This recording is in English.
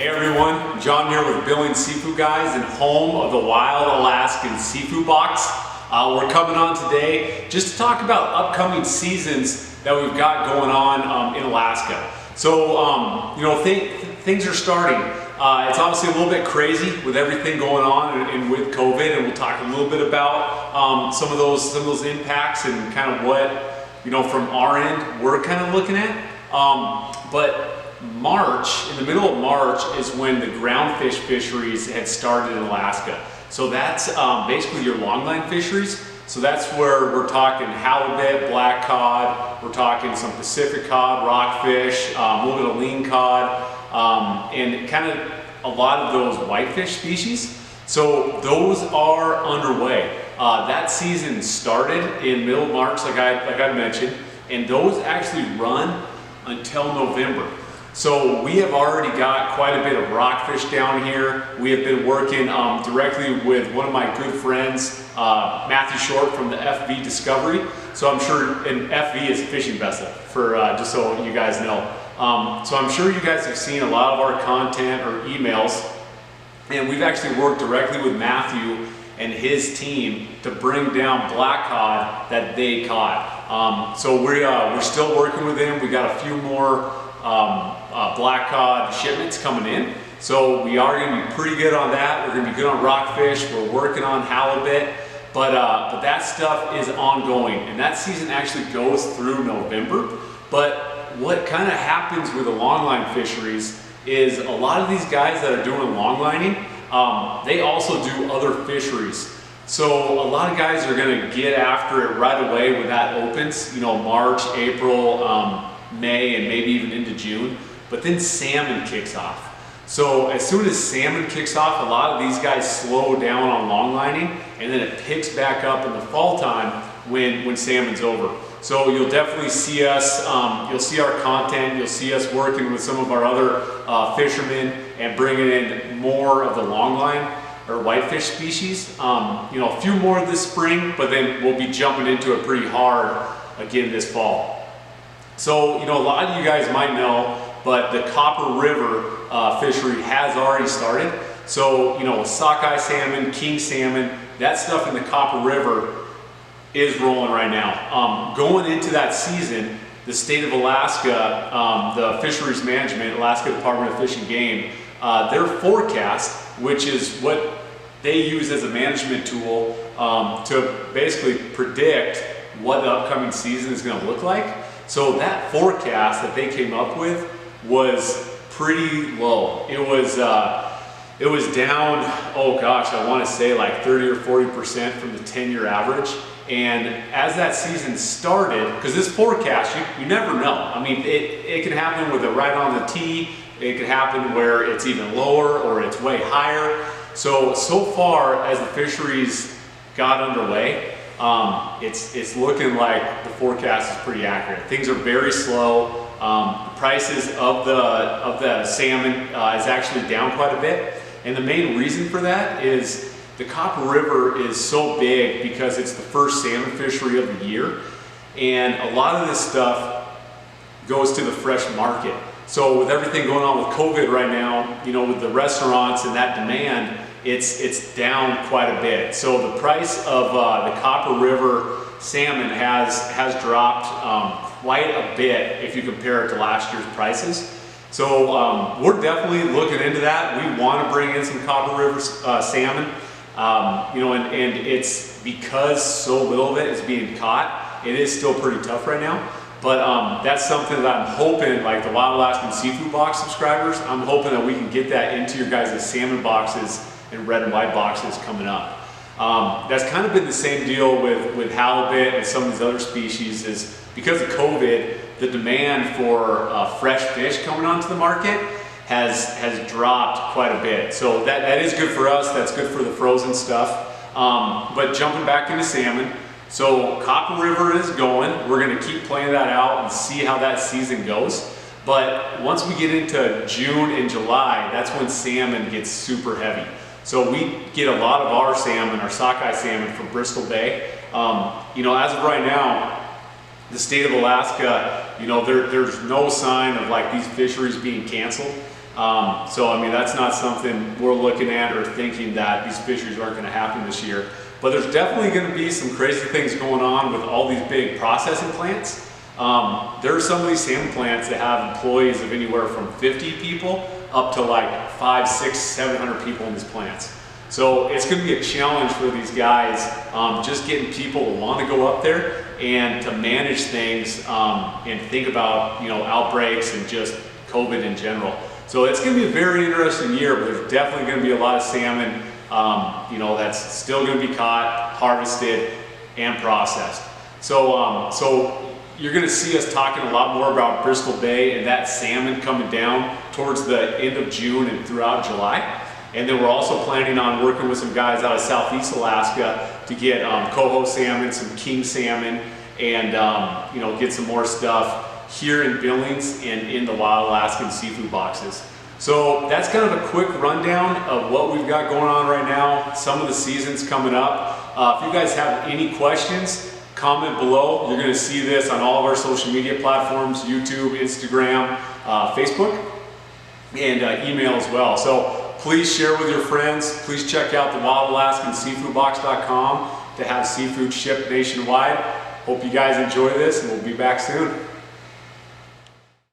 Hey everyone, John here with Billings Seafood Guys and home of the Wild Alaskan Seafood Box. We're coming on today just to talk about upcoming seasons that we've got going on in Alaska. So, things are starting. It's obviously a little bit crazy with everything going on and with COVID, and we'll talk a little bit about some of those impacts and kind of what, from our end, we're kind of looking at. But March, in the middle of March, is when the groundfish fisheries had started in Alaska. So that's basically your longline fisheries. So that's where we're talking halibut, black cod, we're talking some Pacific cod, rockfish, a little bit of lean cod, and kind of a lot of those whitefish species. So those are underway. That season started in middle of March, like I mentioned, and those actually run until November. So we have already got quite a bit of rockfish down here. We have been working directly with one of my good friends, Matthew Short from the FV Discovery. So I'm sure, and FV is a fishing vessel, for just so you guys know. So I'm sure you guys have seen a lot of our content or emails, and we've actually worked directly with Matthew and his team to bring down black cod that they caught. So we're still working with him. We got a few more black cod shipments coming in, so we are going to be pretty good on that. We're going to be good on rockfish. We're working on halibut, but that stuff is ongoing, and that season actually goes through November. But what kind of happens with the longline fisheries is a lot of these guys that are doing longlining, they also do other fisheries. So a lot of guys are going to get after it right away when that opens, March, April, May, and maybe even into June. But then salmon kicks off. So as soon as salmon kicks off, a lot of these guys slow down on longlining, and then it picks back up in the fall time when salmon's over. So you'll definitely see us, you'll see our content, you'll see us working with some of our other fishermen and bringing in more of the longline or whitefish species. A few more this spring, but then we'll be jumping into it pretty hard again this fall. So, a lot of you guys might know, but the Copper River fishery has already started. So, sockeye salmon, king salmon, that stuff in the Copper River is rolling right now. Going into that season, the state of Alaska, the Fisheries Management, Alaska Department of Fish and Game, their forecast, which is what they use as a management tool to basically predict what the upcoming season is going to look like. So that forecast that they came up with was pretty low. It was down, oh gosh, I want to say like 30 or 40% from the 10-year average. And as that season started, because this forecast, you never know. I mean, it can happen with it right on the tee. It could happen where it's even lower or it's way higher. So far as the fisheries got underway, it's looking like the forecast is pretty accurate. Things are very slow. The prices of the salmon is actually down quite a bit, and the main reason for that is the Copper River is so big because it's the first salmon fishery of the year, and a lot of this stuff goes to the fresh market. So with everything going on with COVID right now, with the restaurants and that demand, it's down quite a bit. So the price of the Copper River salmon has dropped quite a bit if you compare it to last year's prices. So we're definitely looking into that. We want to bring in some Copper River salmon, and it's because so little of it is being caught. It is still pretty tough right now. But that's something that I'm hoping, like the Wild Alaskan Seafood Box subscribers, I'm hoping that we can get that into your guys' salmon boxes and red and white boxes coming up. That's kind of been the same deal with halibut and some of these other species. Is because of COVID, the demand for fresh fish coming onto the market has dropped quite a bit. So that is good for us. That's good for the frozen stuff. But jumping back into salmon, so Copper River is going. We're going to keep playing that out and see how that season goes. But once we get into June and July, that's when salmon gets super heavy. So we get a lot of our salmon, our sockeye salmon, from Bristol Bay. As of right now, the state of Alaska, there's no sign of like these fisheries being canceled. So I mean, that's not something we're looking at or thinking that these fisheries aren't going to happen this year. But there's definitely going to be some crazy things going on with all these big processing plants. There are some of these salmon plants that have employees of anywhere from 50 people up to like 500, 600, 700 people in these plants. So it's going to be a challenge for these guys, just getting people to want to go up there and to manage things and think about, you know, outbreaks and just COVID in general. So it's going to be a very interesting year, but there's definitely going to be a lot of salmon, you know, that's still going to be caught, harvested, and processed. So you're going to see us talking a lot more about Bristol Bay and that salmon coming down towards the end of June and throughout July. And then we're also planning on working with some guys out of Southeast Alaska to get coho salmon, some king salmon, and you know, get some more stuff here in Billings and in the Wild Alaskan seafood boxes. So that's kind of a quick rundown of what we've got going on right now, some of the seasons coming up. If you guys have any questions, comment below. You're going to see this on all of our social media platforms, YouTube, Instagram, Facebook, and email as well. So please share with your friends. Please check out the wildalaskanseafoodbox.com to have seafood shipped nationwide. Hope you guys enjoy this, and we'll be back soon.